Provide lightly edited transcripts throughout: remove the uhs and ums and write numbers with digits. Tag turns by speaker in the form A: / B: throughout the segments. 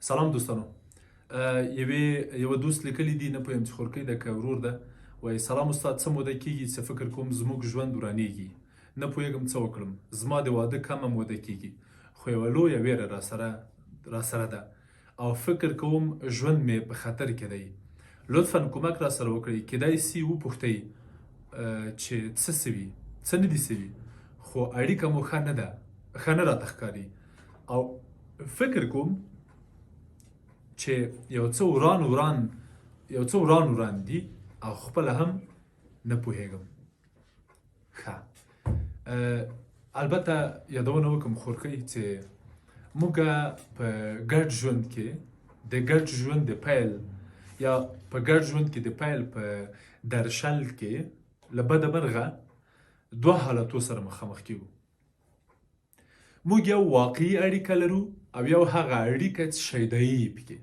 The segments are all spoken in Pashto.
A: سلام دوستانو. یوه دوست لیکلی دی، نه پوهیم چې خورکۍ ده که ورور ده. وایي سلام استاد، څه موده کېږي چې فکر کوم زموږ ژوند ورانېږي. نه پوهېږم څه وکړم. زما د واده کمه موده کېږي، خو یوه لویه ویره راسره ده او فکر کوم ژوند مې په خطر کې دی. لطفا کومک راسره وکړئ. کیدای سي وپوښتئ چې څه سوي، څه نه دي سوي، خو اړیکه مو ښه نه راته ښکاري او فکر کوم چې یو څه وران دي او خپله هم نه پوهېږم. ښه، البته یادونه وکړم خورکۍ چې موږ په ګډ ژوند کې د ګډ ژوند د پیل یا په ګډ ژوند کې د پیل په درشل کې له بده مرغه دوه حالتو سره مخامخ کیږو. موږ یو واقعي اړیکه لرو او یو هغه اړیکه چې شیدایي پکې.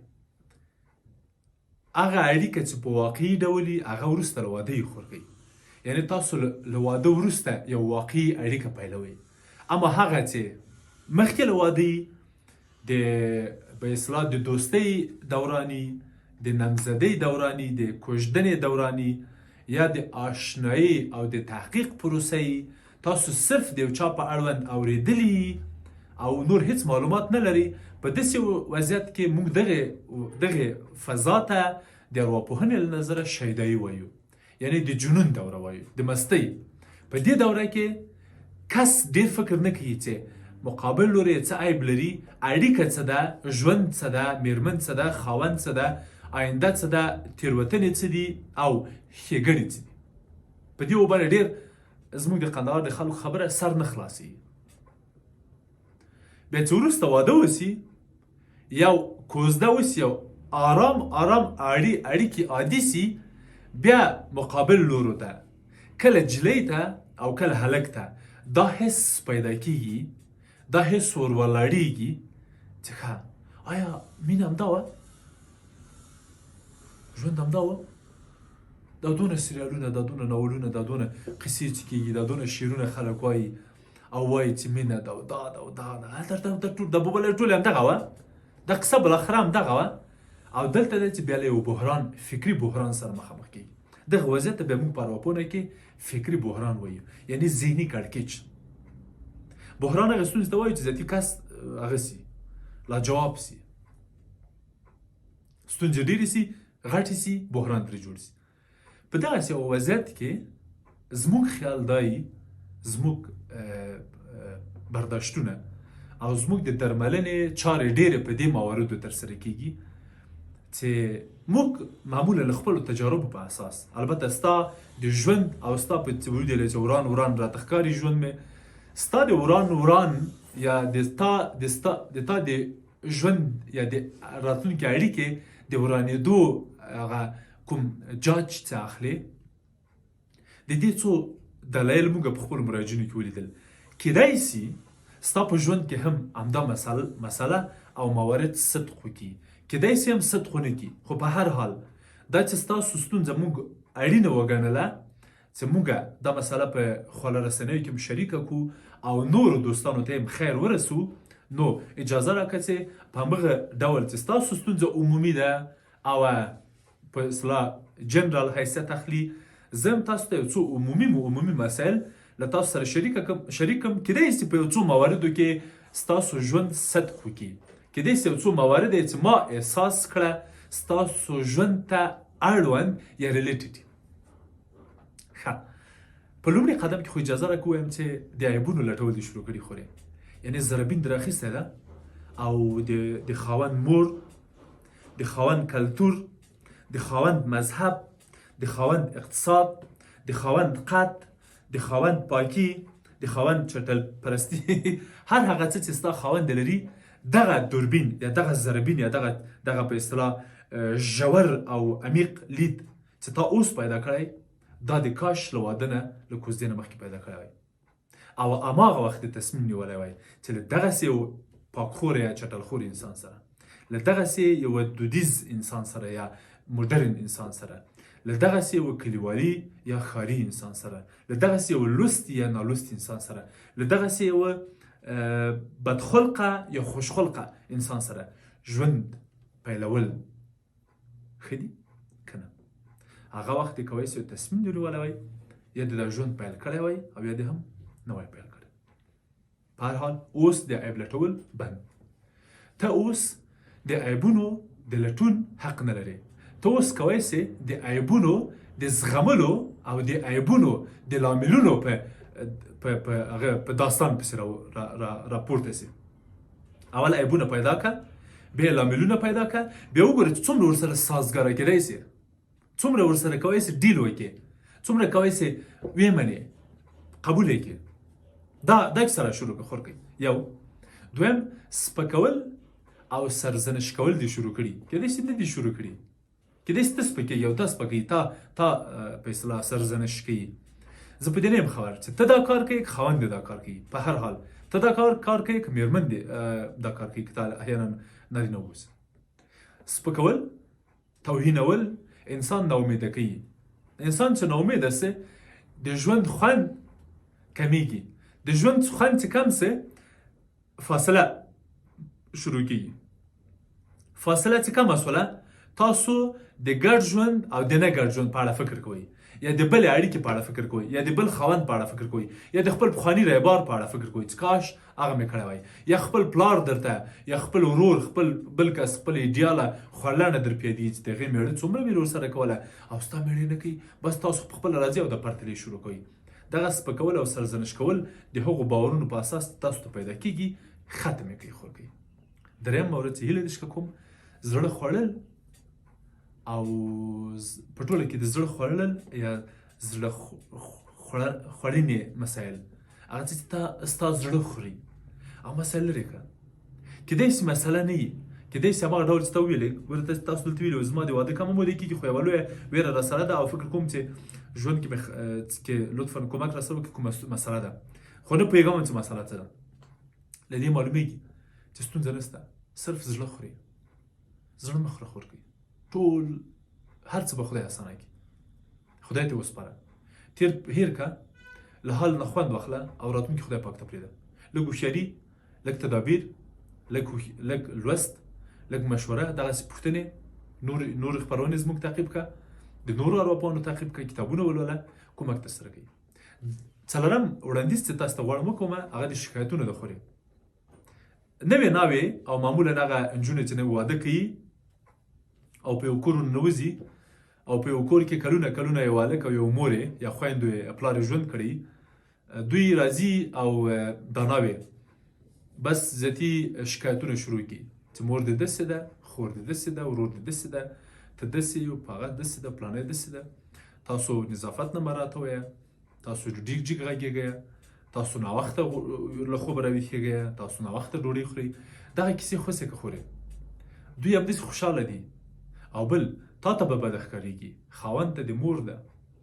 A: هغه اړیکه چې په واقعي ډول وي هغه وروسته له واده خورکۍ، یعنی تاسو له واده وروسته یو واقعي اړیکه پیلوئ. اما هغه چې مخکې له واده په اصطلاح د دوستۍ دوراني، د نامزدۍ دوراني، د کوژدنې دوراني یا د آشنایي او د تحقیق پروسه تاسو صرف د یو چا په اړوند اورېدلي او نور هیڅ معلومات نه لري. په داسې وضعیت کې موږ دغه فضا ته د ارواپوهنې له نظره شیدایي وایو، یعنی د جنون دوره وایو، د مستۍ. په دې دوره کې کس ډېر فکر نه کوي چې مقابل لوري څه عیب لري، اړیکه څه ده، ژوند څه ده، میرمن څه ده، خاوند څه ده، آینده څه ده، تېروتنې څه دي او ښېګڼې څه دي. په دې وبره ډېر زموږ د قندهار د خلکو خبره سر نه خلاصي. بیا چې وروسته واده وسي، یو کوزده وسي، یو آرام اړیکې عادي سي، بیا مقابل لورو ته کله جلۍ ته او کله هلک ته دا حس پیدا کیږي، دا حس ورولاړیږي چې ښه آیا مینه همدا وه، ژوند همدا وه، دا دونه سریالونه، دا دونه ناولونه، دا دونه قصې چې کېږي، دا دونه شعرونه خلک وایي او وایي چې مینه ده او دا ده او دا ده، دا بوبله ټولې همدغه وه، دا قصه بالاخره همدغه وه. او دلته دی چې بیا له یو بحران، فکري بحران سره مخامخ کېږي. دغه وضعیت ته بیا موږ په ارواپوهنه کې فکري بحران وایو، یعنی ذهني کړکېچ. بحران هغه ستونزې ته وایو چې ذاتي کس هغه سي لاجواب سي، ستونزې ډېرې سي، غټې سي، بحران ترې جوړ سي. په دغسې یو وضعیت کې زموږ خیال دایي، زموږ برداشتونه او زموږ د درملنې چارې ډېرې په دې مواردو ترسره کېږي چې موږ معمولا له خپلو تجاربو په اساس، البته ستا د ژوند او ستا په څه ولیدلی چې وران راته ښکاري ژوند مې، ستا د وران یا د تا د ژوند یا د راتلونکي اړیکې د ورانېدو هغه کوم جاج چې اخلي، د دې څو دلایل موږ په خپلو مراجعینو کې ولیدل. کیدای سي ستا په ژوند کې هم همدا مسله او موارد صدق وکړي، کیدای سي هم صدق ونه کړي، خو په هر حال دا چې ستاسو ستونزه موږ اړینه وګڼله چې موږ دا مسله په خواله رسنیو کې شریکه کړو او نورو دوستانو ته هم خیر ورسو، نو اجازه راکړه چې په همغه ډول چې ستاسو ستونزه عمومي ده او په اصطلاح جنرال حیثیت اخلي، زه هم تاسو ته یو څو عمومي مسایل له تاسو سره شریکم. کیدای سي په یو څو مواردو کې ستاسو ژوند صدق وکړي، کیدای سي یو څو موارد چې ما احساس کړه ستاسو ژوند ته اړوند یا ریلیټډ. ښه، په لومړي قدم کې خو اجازه راکړه ووایم چې د عیبونو لټول دې شروع کړي خورې، یعنی ضربین در اخیستی ده او د خاوند مور، د خاوند کلتور، د خاوند مذهب، د خاوند اقتصاد، د خاوند قد، د خاوند پاکی، د خاوند چټل پرستی هر هغه څه چې ستا خاوند لري، دغه دوربین یا دغه ضربین یا دغه په اصطلاح ژور او عمیق لید چې تا اوس پیدا کړی، دا د کاش له واده نه، له کوزدې نه مخکې پیدا کړی وای او هماغه وخت د تصمیم نیولی وای چې له دغسې یو پاکخوره یا چټلخور انسان سره، له دغسې یو دودیز انسان سره یا مدرن انسان سره، له دغسې یو کلیوالي یا ښاري انسان سره، له دغسې یو لوست یا نالوست انسان سره، له دغسې یو بدخلقه یا خوشخلقه انسان سره ژوند پیلول ښه دي که نه هغه وخت یې کولی سي تصمیم نیولی وی یا د دا ژوند پیل کړی وی او یا دې هم نوی پیل کړی په هر حال اوس د عیب لټول بند ته اوس د عیبونو د لټون حق نه لرې ته اوس کولی سي د عیبونو د زغملو او د عیبونو د لاملونو په داستان پسې راپورته سي اول عیبونه پیدا کړه بیا لاملونه پیدا کړه بیا وګوره چې څومره ورسره سازګاره کیدی سي څومره ورسره کولی سي ډیل وکړې څومره کولی سي ویې منې قبول یې کړې دا سره شروع کړه خور کوي یو دویم سپکول او سرزنش کول دې شروع کړي کیدای سي نه دې شروع کړي کیدای سي ته سپکېږي او ته سپکوي تا په اصطلاح سرزنش کوي زه په دې نه یم خبر چې ته دا کار کوي که خاوند دې دا کار کوي په هر حال ته دا کار کوي که میرمن دې دا کار کوي که تا احیانا نارینه اوسه سپکول توهینول انسان ناامیده کوي انسان چې ناامیده سي د ژوند خوند کمیږي د ژوند خوند چې کم سي فاصله شروع کیږي فاصله چې کمه شوله تاسو د ګډ ژوند او د نه ګډ ژوند په اړه فکر کوئ یا د بلې اړیکې په اړه فکر کوئ یا د بل خاوند په اړه فکر کوئ یا د خپل پخواني رهبر په اړه فکر کوئ چې کاش هغه مې کړی وای یا خپل پلار درته یا خپل ورور خپل بل کس خپل ایډیاله خورلنه در پیدي چې د هغې مېړه څومره مینه ورسره کوله او ستا مېړه نه کوي بس تاسو پخپله راځئ او د پرتلې شروع کوئ دغه سپکول او سرزنش کول د هغو باورونو په اساس تاسو ته پیدا کیږي ختم یې کوي خور کوي دریم مورد چې هیله دې شته کوم زړه خوړل او په ټوله کې د زړه خوړل یا زړه خوړنې مسایل هغه چې ستا زړه خوري او مسایل لرې کړه کیدای سي مسله نه وي کیدای سي هماغه ډول چې ته ویلې ورته تاسو دلته ویلي زما د واده کمه موده کېږي خو یوه لویه ویره راسره ده او فکر کوم چې ژوند کې لطفا کومک راسره وکړي کومه مسله ده خو نه پوهېږم چې مسله څه ده له دې معلومیږي چې ستونزه نشته صرف زړه خوري زړه مه خوره خور کوي ټول هر څه به خدای اسانه کړي خدای ته وسپاره هیر که له حال نه خوند واخله او راتلونکي خدای پاک ته پرېږده لږ هوښیاري لږ تدابیر لږ لوست لږ مشوره دغسې پوښتنې نور خپرونې زموږ تعقیب کړه د نورو ارواپوهانو تعقیب کړه کتابونه ولوله کومک ترسره کوي څلورم وړاندیز چې تاسو ته غواړم وکړم هغه د شکایتونو د خوري نوې ناوې او معمولا هغه نجونې چې نوې واده کوي او په یو کور ننوځي او په یو کور کې کلونه یو هلک او یو مور یا خویندو یې پلار ژوند کړی دوی راځي او دا ناوې بس ذاتي شکایتونه شروع کړي چې مور دې داسې ده خور دې داسې ده ورور دې داسې ده ته داسې یو په هغه داسې ده پلانی داسې ده تاسو نظافت نه مراعات وایه تاسو ډیګ جیګ غږیږئ تاسو ناوخته له خوبه راویښیږئ تاسو ناوخته ډوډۍ خورئ دغه کیسې خوسې که خورئ دوی همداسې خوشحاله دي او بل تا ته به بده ښکارېږي خاوند ته د مور ده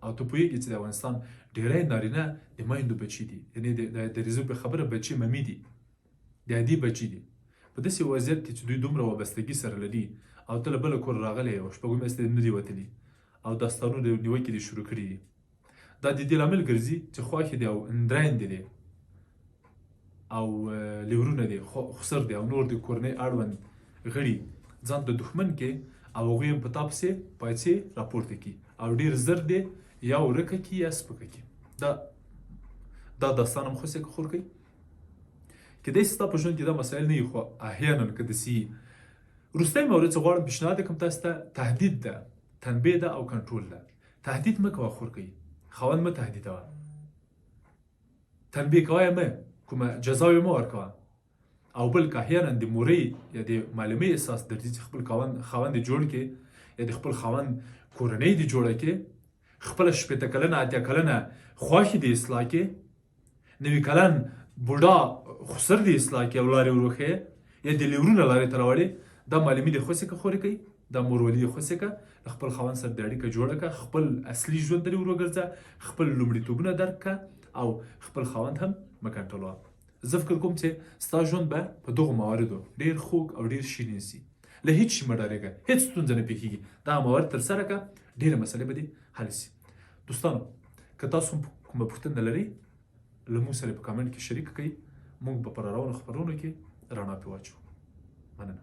A: او ته پوهېږي چې د افغانستان ډېری نارینه د میندو بچي دي یعنې د ریزو په خبره بچي ممي دي د عادي بچي دي په داسې وضعیت کې چې دوی دومره وابستګي سره لري او ته له بله کور راغلی او شپږو میاشتې نه دي وتلي او داستانونه نیوکې دې شروع کړي دي دا د دې لامل ګرځي چې خواښې دي او اندرایندې دي او لیورونه دي خسر دي او نور د کورنۍ اړوند غړي ځان د دښمن کې او هغوی هم په تا پسې پیسې راپورته کړي او ډېر زر دې یا ورکه کړي یا سپکه کړي دا داستان هم خوسې که خور کوي کیدای سي ستا په ژوند کې دا مسایل نه وي خو احیانا که داسې وي وروستی مورد چې غواړم پیشنهاد کوم تاسو ته تهدید ده تنبیه ده او کنټرول ده تهدید مه کوه خور کوي خاوند مه تهدیدوه تنبیه کوه یې مه کومه جزا یې مه ورکوه او بل که احیانا د مورۍ یا د معلمۍ احساس درځي چې خپل خاوند دې جوړ کړي یا د خپل خاوند کورنۍ دې جوړه کړي خپله 80 کلنه 80 کلنه خواښې دې اصلاح کړي 90 کلن بوډا خسر دې اصلاح کړي او لارې وروښیې یا د لیورونه لارې ته راوړې دا معلمي دې خوسې که خورې کوي دا مورولي دې خوسې که خپل خاوند سره د اړیکه جوړه که خپل اصلي ژوند ته دې وروګرځه خپل لومړیتوبونه درک که او خپل خاوند هم مه کنټرولوه زه فکر کوم چې ستا ژوند به په دغو مواردو ډېر خوږ او ډېر شیرین سي له هیڅ شي مه ډارېږه هیڅ ستونزه نه پېښېږي دغه موارد ترسره کړه ډېرې مسلې به دې حل سي دوستانو که تاسو هم کومه پوښتنه لرئ له موږ سره په کامنټ کې شریک کړئ موږ به په راروانو خپرونو کې رڼا پرې واچوو مننه